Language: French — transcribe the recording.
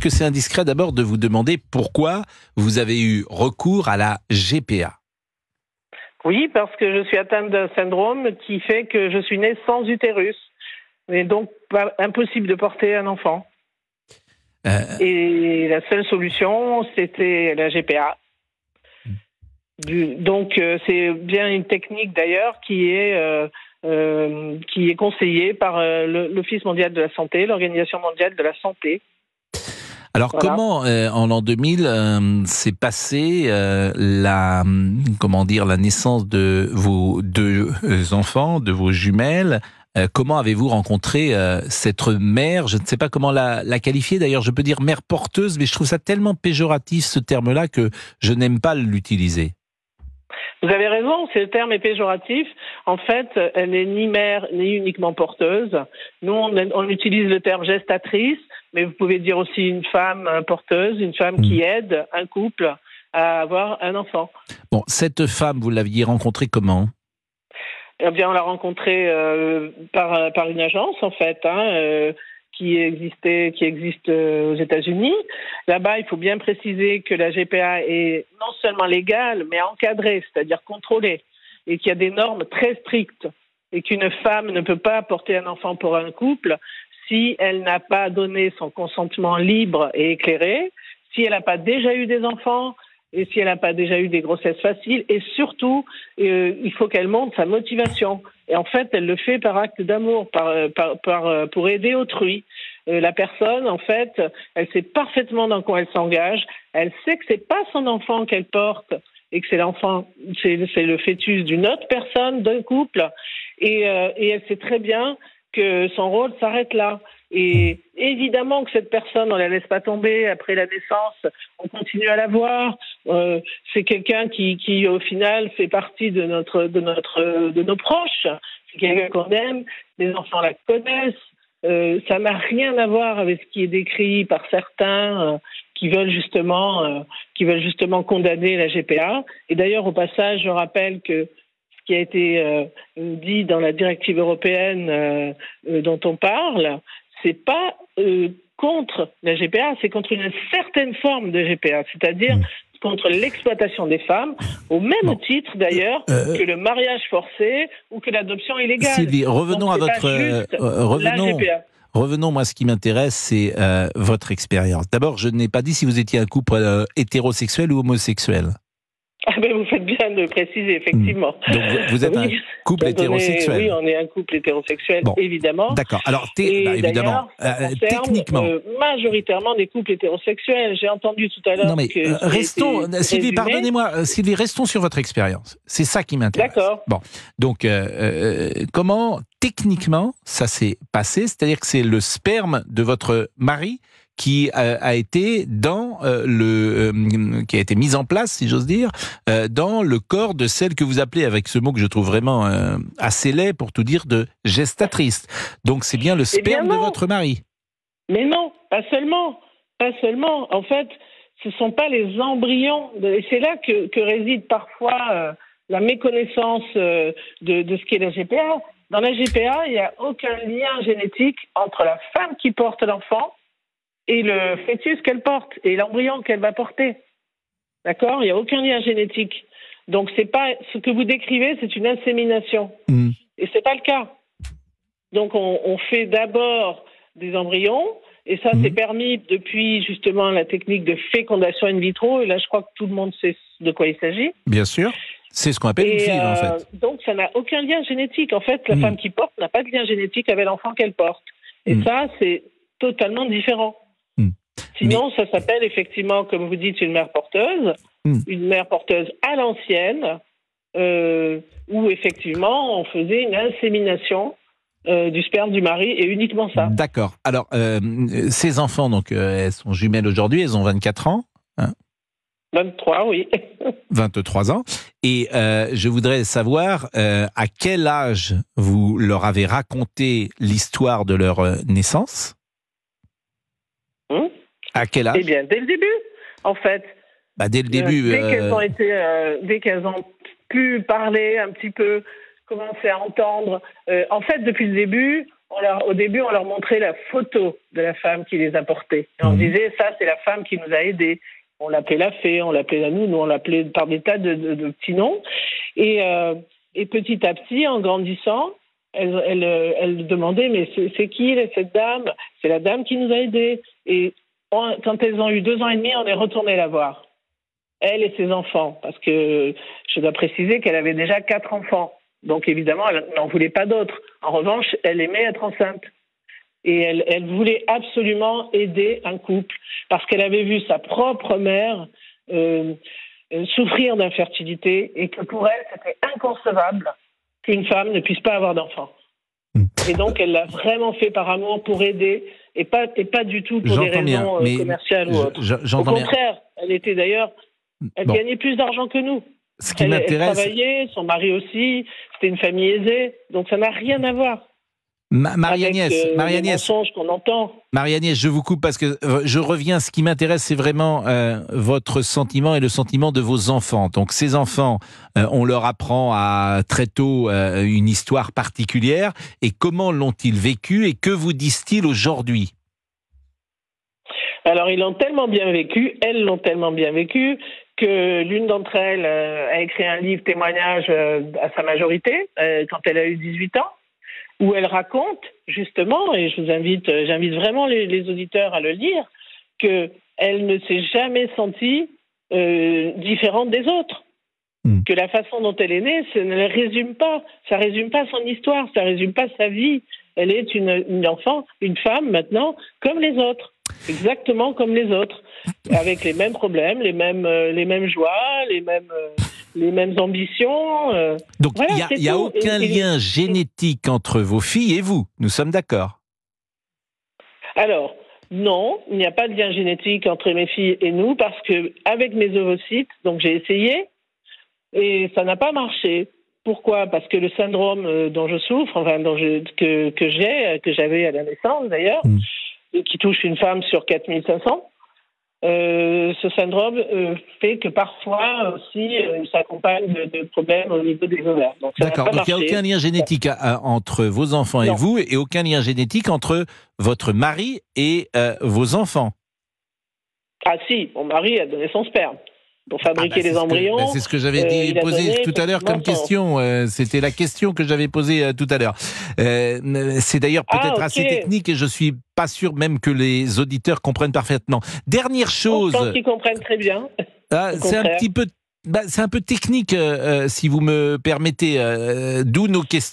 est-ce que c'est indiscret d'abord de vous demander pourquoi vous avez eu recours à la GPA? Oui, parce que je suis atteinte d'un syndrome qui fait que je suis née sans utérus. Et donc, impossible de porter un enfant. Et la seule solution, c'était la GPA. Donc, c'est bien une technique d'ailleurs qui est conseillée par l'Office mondial de la santé, l'Organisation mondiale de la santé. Alors, Voilà. comment, en l'an 2000, s'est passée la naissance de vos deux enfants, de vos jumelles? Comment avez-vous rencontré cette mère? Je ne sais pas comment la qualifier. D'ailleurs, je peux dire mère porteuse, mais je trouve ça tellement péjoratif, ce terme-là, que je n'aime pas l'utiliser. Vous avez raison, le terme est péjoratif. En fait, elle n'est ni mère, ni uniquement porteuse. Nous, on utilise le terme gestatrice, mais vous pouvez dire aussi une femme porteuse, une femme qui aide un couple à avoir un enfant. Bon, cette femme, vous l'aviez rencontrée comment? Eh bien, on l'a rencontrée par une agence, en fait, qui existe aux États-Unis. Là-bas, il faut bien préciser que la GPA est non seulement légale, mais encadrée, c'est-à-dire contrôlée, et qu'il y a des normes très strictes, et qu'une femme ne peut pas porter un enfant pour un couple si elle n'a pas donné son consentement libre et éclairé, si elle n'a pas déjà eu des enfants, et si elle n'a pas déjà eu des grossesses faciles, et surtout, il faut qu'elle montre sa motivation. Et en fait, elle le fait par acte d'amour, pour aider autrui. La personne, en fait, elle sait parfaitement dans quoi elle s'engage. Elle sait que c'est pas son enfant qu'elle porte et que c'est le fœtus d'une autre personne, d'un couple. Et elle sait très bien que son rôle s'arrête là. Et évidemment que cette personne, on la laisse pas tomber après la naissance, on continue à la voir. C'est quelqu'un qui au final fait partie de nos proches. C'est quelqu'un qu'on aime. Les enfants la connaissent. Ça n'a rien à voir avec ce qui est décrit par certains qui veulent justement condamner la GPA. Et d'ailleurs, au passage, je rappelle que ce qui a été dit dans la directive européenne dont on parle, c'est pas contre la GPA, c'est contre une certaine forme de GPA, c'est-à-dire contre l'exploitation des femmes, au même titre d'ailleurs que le mariage forcé ou que l'adoption illégale. Sylvie, revenons à votre... Revenons, moi, ce qui m'intéresse, c'est votre expérience. D'abord, je n'ai pas dit si vous étiez un couple hétérosexuel ou homosexuel. Ah ben vous faites bien de préciser, effectivement. Donc vous êtes un couple hétérosexuel. Oui, on est un couple hétérosexuel, évidemment. D'accord. Alors, évidemment, techniquement, majoritairement des couples hétérosexuels. J'ai entendu tout à l'heure. Non mais restons, Sylvie, pardonnez-moi, Sylvie, restons sur votre expérience. C'est ça qui m'intéresse. D'accord. Bon, donc comment techniquement ça s'est passé? C'est-à-dire que c'est le sperme de votre mari qui a été qui a été mise en place, si j'ose dire, dans le corps de celle que vous appelez, avec ce mot que je trouve vraiment assez laid pour tout dire, de gestatrice. Donc c'est bien le sperme de votre mari. Mais non, pas seulement. En fait, ce ne sont pas les embryons. Et c'est là que réside parfois la méconnaissance de ce qu'est la GPA. Dans la GPA, il n'y a aucun lien génétique entre la femme qui porte l'enfant et le fœtus qu'elle porte, et l'embryon qu'elle va porter. D'accord ? Il n'y a aucun lien génétique. Donc, c'est pas ce que vous décrivez, c'est une insémination. Et c'est pas le cas. Donc, on fait d'abord des embryons, et ça, c'est permis depuis, justement, la technique de fécondation in vitro, et là, je crois que tout le monde sait de quoi il s'agit. Bien sûr. C'est ce qu'on appelle une FIV, en fait. Donc, ça n'a aucun lien génétique. En fait, la femme qui porte n'a pas de lien génétique avec l'enfant qu'elle porte. Et ça, c'est totalement différent. Sinon, ça s'appelle effectivement, comme vous dites, une mère porteuse, une mère porteuse à l'ancienne, où effectivement on faisait une insémination du sperme du mari, et uniquement ça. D'accord. Alors, ces enfants, donc, elles sont jumelles aujourd'hui, elles ont 24 ans. 23, oui. 23 ans. Et je voudrais savoir à quel âge vous leur avez raconté l'histoire de leur naissance. À quel âge? Eh bien, dès le début, en fait. Dès le début. Dès qu'elles ont pu parler un petit peu, commencer à entendre. En fait, depuis le début, au début, on leur montrait la photo de la femme qui les a portés. Et on disait, ça, c'est la femme qui nous a aidés. On l'appelait la fée, on l'appelait la nounou, on l'appelait par des tas de petits noms. Et petit à petit, en grandissant, elle demandait, mais c'est qui cette dame? C'est la dame qui nous a aidés. Et quand elles ont eu 2 ans et demi, on est retourné la voir. Elle et ses enfants, parce que je dois préciser qu'elle avait déjà 4 enfants. Donc évidemment, elle n'en voulait pas d'autres. En revanche, elle aimait être enceinte. Et elle voulait absolument aider un couple, parce qu'elle avait vu sa propre mère souffrir d'infertilité, et que pour elle, c'était inconcevable qu'une femme ne puisse pas avoir d'enfant. Et donc, elle l'a vraiment fait par amour, pour aider, et pas du tout pour des raisons commerciales ou autres. Au contraire, elle était d'ailleurs... Elle gagnait plus d'argent que nous. Elle travaillait, son mari aussi, c'était une famille aisée, donc ça n'a rien à voir. Marie-Agnès, les mensonges qu'on entend. Marie-Agnès, je vous coupe parce que je reviens. Ce qui m'intéresse, c'est vraiment votre sentiment et le sentiment de vos enfants. Donc, ces enfants, on leur apprend très tôt une histoire particulière. Et comment l'ont-ils vécu et que vous disent-ils aujourd'hui? Alors, ils l'ont tellement bien vécu, elles l'ont tellement bien vécu, que l'une d'entre elles a écrit un livre témoignage à sa majorité, quand elle a eu 18 ans, où elle raconte, justement, et j'invite vraiment les auditeurs à le lire, qu'elle ne s'est jamais sentie différente des autres. Que la façon dont elle est née, ça résume pas son histoire, ça résume pas sa vie. Elle est une enfant, une femme maintenant, comme les autres. Exactement comme les autres, avec les mêmes problèmes, les mêmes joies, les mêmes ambitions. Donc il n'y a aucun lien génétique entre vos filles et vous, nous sommes d'accord? Alors, non, il n'y a pas de lien génétique entre mes filles et nous, parce que avec mes ovocytes, donc j'ai essayé, et ça n'a pas marché. Pourquoi? Parce que le syndrome dont je souffre, que j'avais à la naissance d'ailleurs, et qui touche une femme sur 4500, ce syndrome fait que parfois aussi il s'accompagne de problèmes au niveau des ovaires. D'accord, donc il n'y a aucun lien génétique entre vos enfants et vous, et aucun lien génétique entre votre mari et vos enfants? Ah si, mon mari a donné son sperme pour fabriquer les embryons. C'est ce que j'avais posé tout à l'heure comme question. C'était la question que j'avais posée tout à l'heure. C'est d'ailleurs peut-être assez technique et je suis pas sûr même que les auditeurs comprennent parfaitement. Dernière chose. Je pense qu'ils comprennent très bien. C'est un petit peu. C'est un peu technique, si vous me permettez, d'où nos questions.